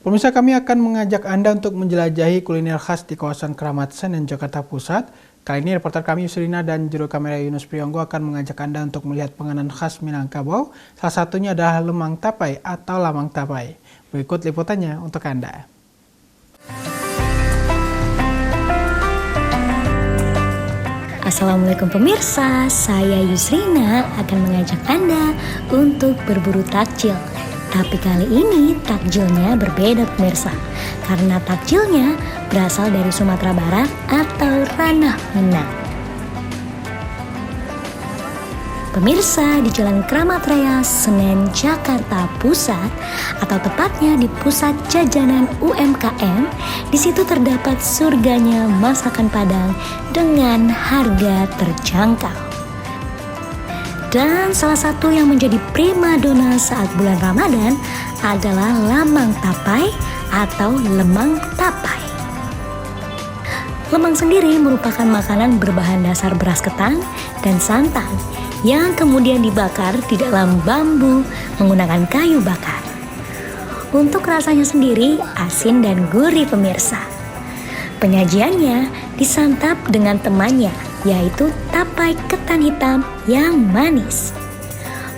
Pemirsa, kami akan mengajak Anda untuk menjelajahi kuliner khas di kawasan Keramat Senen, Jakarta Pusat. Kali ini reporter kami Yusrina dan juru kamera Yunus Priyonggo akan mengajak Anda untuk melihat penganan khas Minangkabau. Salah satunya adalah lemang tapai atau lamang tapai. Berikut liputannya untuk Anda. Assalamualaikum pemirsa, saya Yusrina akan mengajak Anda untuk berburu takjil. Tapi kali ini takjilnya berbeda pemirsa, karena takjilnya berasal dari Sumatera Barat atau ranah Minang. Pemirsa, di Jalan Keramat Raya Senen, Jakarta Pusat, atau tepatnya di pusat jajanan UMKM, di situ terdapat surganya masakan Padang dengan harga terjangkau. Dan salah satu yang menjadi primadona saat bulan Ramadan adalah lamang tapai atau lemang tapai. Lemang sendiri merupakan makanan berbahan dasar beras ketan dan santan yang kemudian dibakar di dalam bambu menggunakan kayu bakar. Untuk rasanya sendiri asin dan gurih pemirsa. Penyajiannya disantap dengan temannya, yaitu tapai ketan hitam yang manis.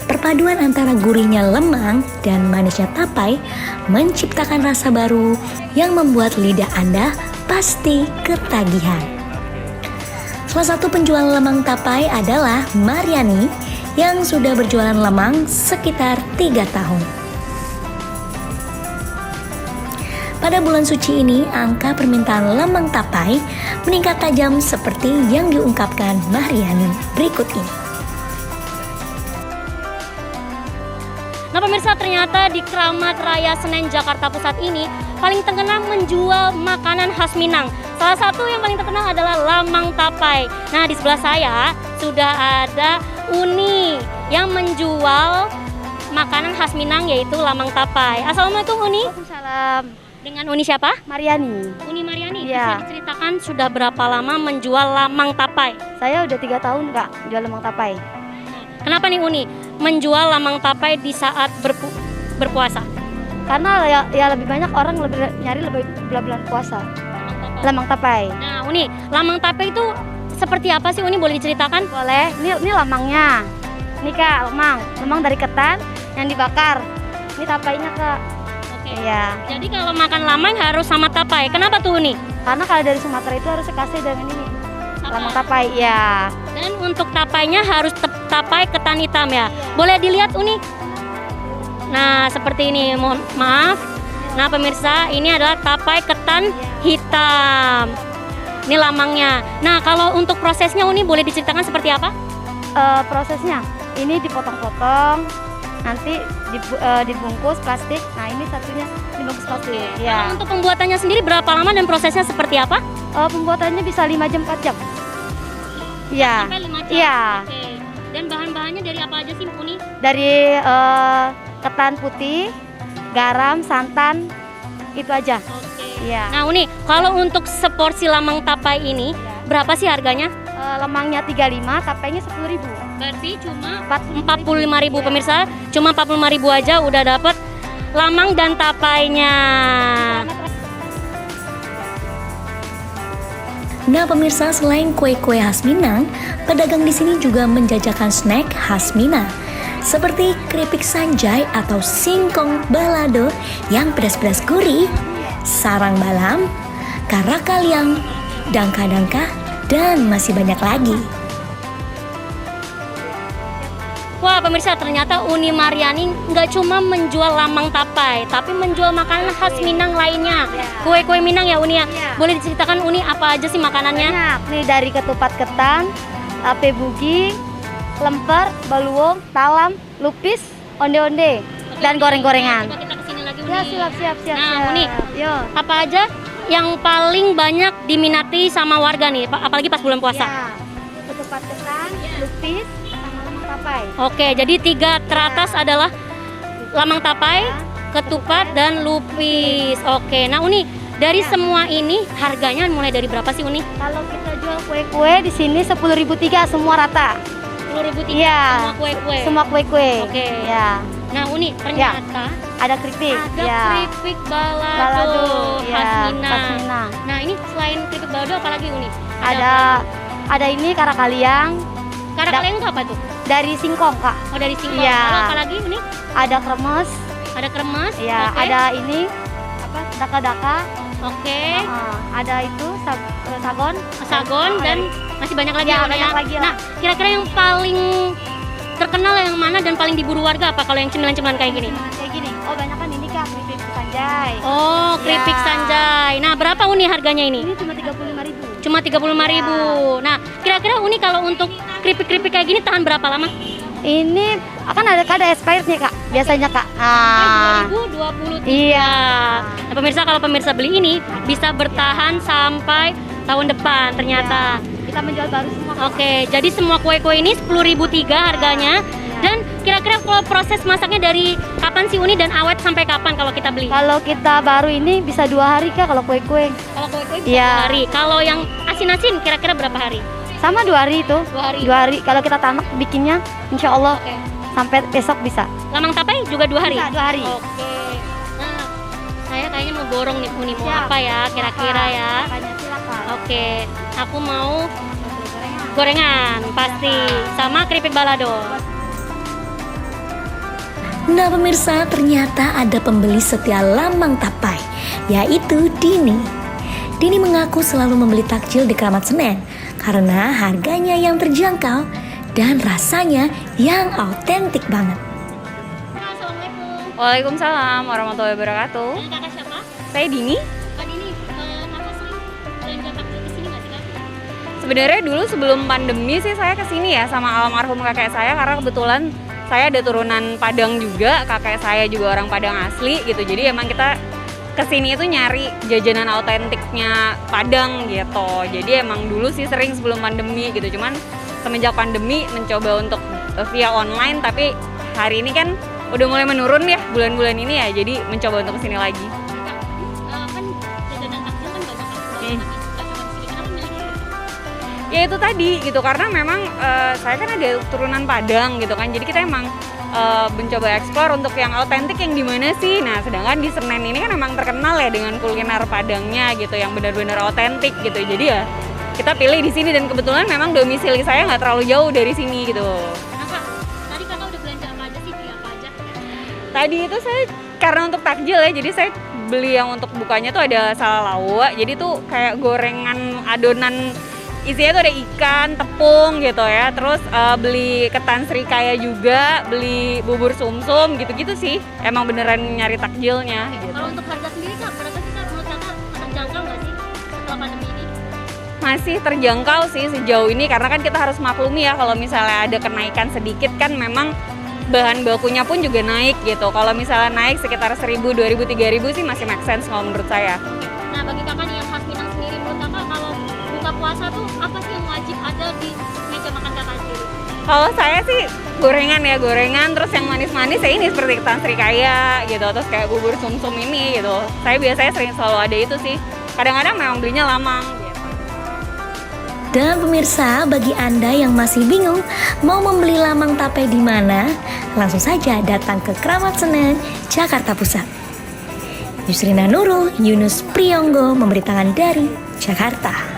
Perpaduan antara gurihnya lemang dan manisnya tapai menciptakan rasa baru yang membuat lidah Anda pasti ketagihan. Salah satu penjual lemang tapai adalah Mariani yang sudah berjualan lemang sekitar 3 tahun. Pada bulan suci ini, angka permintaan lemang tapai meningkat tajam seperti yang diungkapkan Mariani berikut ini. Nah pemirsa, ternyata di Keramat Raya Senen, Jakarta Pusat ini paling terkenal menjual makanan khas Minang. Salah satu yang paling terkenal adalah lamang tapai. Nah di sebelah saya sudah ada Uni yang menjual makanan khas Minang yaitu lamang tapai. Assalamualaikum Uni. Waalaikumsalam. Dengan Uni siapa? Mariani. Uni Mariani. Ya. Bisa diceritakan sudah berapa lama menjual lamang tapai? Saya udah 3 tahun Kak jual lemang tapai. Kenapa nih Uni menjual lamang tapai di saat berpuasa? Karena ya lebih banyak orang nyari bulan puasa. Lemang tapai. Nah Uni, lamang tapai itu seperti apa sih Uni, boleh diceritakan? Boleh. Ini lamangnya. Ini Kak, lemang dari ketan yang dibakar. Ini tapainya Kak. Oke. Iya. Jadi kalau makan lamang harus sama tapai. Kenapa tuh Uni? Karena kalau dari Sumatera itu harus dikasih dengan ini. Lemang tapai, ya. Dan untuk tapainya harus tapai ketan hitam ya. Boleh dilihat Uni? Nah seperti ini, mohon maaf. Nah pemirsa, ini adalah tapai ketan hitam. Ini lamangnya. Nah kalau untuk prosesnya Uni boleh diceritakan seperti apa? Prosesnya, ini dipotong-potong, nanti dibungkus plastik. Nah ini satunya dibungkus plastik. Ya. Nah, untuk pembuatannya sendiri berapa lama dan prosesnya seperti apa? Pembuatannya bisa 5 jam 4 jam. Iya. Sampai 5 jam. Iya. Oke. Dan bahan-bahannya dari apa aja sih Uni? Dari ketan putih, garam, santan, itu aja. Oke. Iya. Nah Uni, kalau untuk seporsi lamang tapai ini berapa sih harganya? Lemangnya 35, tapainya 10.000. Berarti cuma 45.000 pemirsa. Cuma 45.000 aja udah dapat lamang dan tapainya. Nah pemirsa, selain kue-kue khas Minang, pedagang di sini juga menjajakan snack khas Minang seperti keripik sanjay atau singkong balado yang pedas-pedas gurih, sarang balam, karakaliang, dangka-dangka, dan masih banyak lagi. Wah pemirsa, ternyata Uni Mariani nggak cuma menjual lamang tapai, tapi menjual makanan khas Minang lainnya. Kue-kue Minang ya Uni ya? Boleh diceritakan Uni apa aja sih makanannya? Banyak. Nih dari ketupat ketan, tape bugi, lemper, baluong, talam, lupis, onde-onde, dan goreng-gorengan. Coba kita kesini lagi Uni. Ya siap. Nah Uni, Yo. apa aja yang paling banyak diminati sama warga nih, apalagi pas bulan puasa? Ya. Ketupat ketan, lupis, sama lemang tapai. Oke, jadi 3 teratas adalah lamang tapai, ketupat, dan lupis. Oke, nah Uni, dari semua ini harganya mulai dari berapa sih Uni? Kalau kita jual kue-kue di sini 10.003 semua rata. 10.000 Iya. semua kue-kue. Semua kue-kue. Oke. Ya. Nah Uni, ternyata Ada keripik. Ada ya. keripik balado, Balado, khas ya, Minang. khas Minang. Nah ini selain keripik balado apalagi Uni? Ada ini karakaliang Karakaliang itu apa tuh? dari singkong, Kak. Oh dari singkong. Iya. Lalu apalagi Uni? Ada kremes. Ada kremes. Ya, oke. ada ini apa? Daka-daka. Oke. Ada itu sagon. Sagon dan masih banyak lagi. Ya, Uni, banyak lagi lah. Nah kira-kira yang paling terkenal yang mana dan paling diburu warga apa kalau yang cemilan-cemilan kayak gini? Kayak gini. Oh, banyak kan ini Kak, keripik sanjai. Oh keripik Ya. sanjai. Nah berapa Uni harganya ini? Ini cuma 35.000. Cuma 35.000. Nah, kira-kira Uni kalau untuk keripik-keripik kayak gini tahan berapa lama? Ini akan ada expirednya Kak, biasanya Kak. 2023. Iya. Nah, pemirsa kalau pemirsa beli ini bisa bertahan sampai tahun depan ternyata. Kita menjual baru semua. Oke, jadi semua kue-kue ini 10.003 harganya. Dan kira-kira kalau proses masaknya dari kapan sih Uni dan awet sampai kapan kalau kita beli? Kalau kita baru ini bisa 2 hari Kak kalau kue-kue. Kalau kue-kue bisa Iya. 2 hari. Kalau yang asin-asin kira-kira berapa hari? Sama 2 hari itu. 2 hari. 2 hari. Kalau kita tanak bikinnya, insya Allah Oke. sampai besok bisa. Lamang tapai juga 2 hari? Bisa 2 hari. Oke. Nah, saya kayaknya mau borong nih Uni mau Siap. apa ya kira-kira ya? Makanya silakan. Oke, aku mau gorengan pasti sama keripik balado. Nah pemirsa, ternyata ada pembeli setia Lamang Tapai, yaitu Dini. Dini mengaku selalu membeli takjil di Kramat Senen karena harganya yang terjangkau dan rasanya yang autentik banget. Assalamualaikum. Waalaikumsalam warahmatullahi wabarakatuh. Ini kakak siapa? Saya Dini. Kak Dini, kakak sering belanja takjil ke sini nggak sih kak? Sebenarnya dulu sebelum pandemi sih saya kesini ya sama almarhum kakek saya karena kebetulan saya ada turunan Padang juga, kakek saya juga orang Padang asli gitu. Jadi emang kita kesini itu nyari jajanan autentiknya Padang gitu. Jadi emang dulu sih sering sebelum pandemi gitu. Cuman semenjak pandemi mencoba untuk via online, tapi hari ini kan udah mulai menurun ya bulan-bulan ini ya. Jadi mencoba untuk kesini lagi. Kan jajanan takjil kan banyak kan? Tapi nggak cuma di sini. Kenapa milih sini? Ya itu tadi gitu karena memang saya kan ada turunan Padang gitu kan, jadi kita emang mencoba eksplor untuk yang autentik yang di mana sih. Nah sedangkan di Senen ini kan emang terkenal ya dengan kuliner Padangnya gitu yang benar-benar autentik gitu, jadi ya kita pilih di sini dan kebetulan memang domisili saya nggak terlalu jauh dari sini gitu. Nah kak, tadi kakak udah belanja apa aja sih? Beli apa aja? Tadi itu saya karena untuk takjil ya, jadi saya beli yang untuk bukanya tuh ada salalawa, jadi tuh kayak gorengan adonan. Isinya tuh ada ikan, tepung gitu ya, terus beli ketan srikaya juga, beli bubur sumsum gitu-gitu sih. Emang beneran nyari takjilnya gitu. Kalau untuk harga sendiri kak, berapa sih kak? Menurut kakak terjangkau nggak sih setelah pandemi ini? Masih terjangkau sih sejauh ini karena kan kita harus maklumi ya kalau misalnya ada kenaikan sedikit kan memang bahan bakunya pun juga naik gitu. Kalau misalnya naik sekitar 1.000, 2.000, 3.000 sih masih make sense kalau menurut saya. Nah bagi kakak nih yang khas Minang sendiri, menurut kakak kalau buka puasa tuh apa sih yang wajib ada di meja makan kakak sendiri? Kalau saya sih gorengan, terus yang manis-manis ya ini seperti ketan srikaya gitu, terus kayak bubur sumsum ini gitu. Saya biasanya selalu ada itu sih. Kadang-kadang memang belinya lamang gitu. Dan pemirsa, bagi Anda yang masih bingung mau membeli Lamang Tapai di mana, langsung saja datang ke Kramat Senen, Jakarta Pusat. Yusrina Nurul, Yunus Priyonggo memberitakan dari Jakarta.